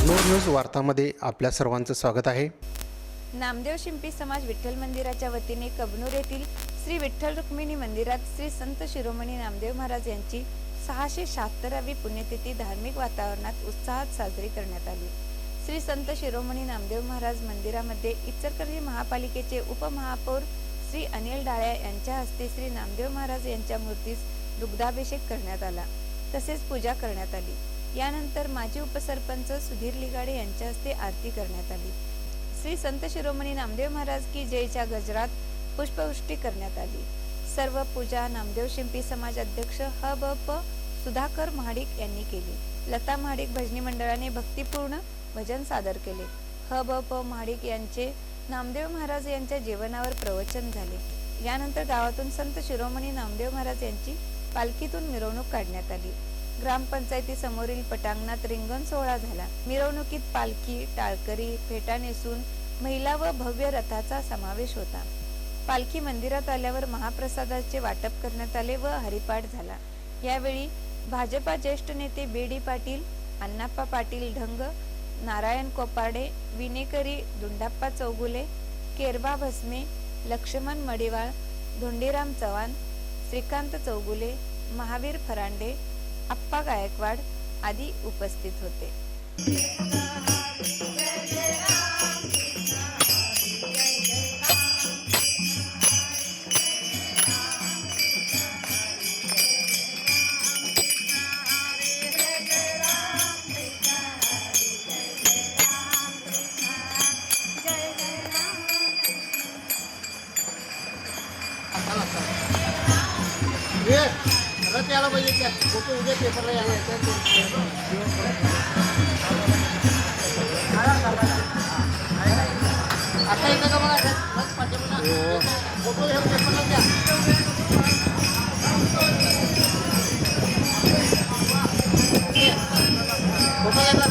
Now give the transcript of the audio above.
Kabnur news वार्तामध्ये आपल्या सर्वांचं स्वागत आहे। नामदेव शिंपी समाज विठ्ठल मंदिराच्या वतीने कबनूर येथील श्री विठ्ठल रुक्मिणी मंदिरात श्री संत शिरोमणी नामदेव महाराज यांची 676वी पुण्यतिथी धार्मिक वातावरणात उत्साहात साजरी करण्यात आली। श्री संत शिरोमणी नामदेव महाराज मंदिरामध्ये इचलकरंजी महापालिकेचे उपमहापौर श्री अनिल डाळ्या यांच्या हस्ते श्री नामदेव महाराज यांच्या मूर्तीस दुग्धाभिषेक करण्यात आला, तसेच पूजा करण्यात आली। यानंतर माजी उपसरपंच सुधीर लिगाडे यांच्या हस्ते आरती करण्यात आली। श्री संत शिरोमणी नामदेव महाराज की जयच्या गजरात पुष्पवृष्टी करण्यात आली। सर्व पूजा नामदेव शिंपी समाज अध्यक्ष ह.ब.प. सुधाकर महाडिक यांनी केली। लता महाडिक भजनी मंडळाने भक्तिपूर्ण भजन सादर केले। ह.ब.प. महाडिक यांचे नामदेव महाराज यांच्या जीवनावर प्रवचन झाले। यानंतर गावातून संत शिरोमणी नामदेव महाराज यांची पालखीतून मिरवणूक काढण्यात आली। ग्रामपंचायती समोरील पटांगणात रिंगण सोहळा झाला। मिरवणुकीत पालखी, टाळकरी, फेटा नेसून महिला व भव्य रथाचा समावेश होता। पालखी मंदिरात आल्यावर महाप्रसादाचे वाटप करण्यात आले व हरिपाठ झाला। यावेळी भाजपा ज्येष्ठ नेते बी.डी. पाटील, अण्णाप्पा पाटील ढंग, नारायण कोपारडे, विनेकरी दुंडाप्पा चौगुले, केरबा भस्मे, लक्ष्मण मडिवाळ, धोंडीराम चव्हाण, श्रीकांत चौगुले, महावीर फरांडे, अप्पा गायकवाड आदी उपस्थित होते। त्याला पाहिजे त्या फोटो उद्या पेपरला येणार आता येतं का बघा फोटो हे पेपरला द्या। फोटो येतात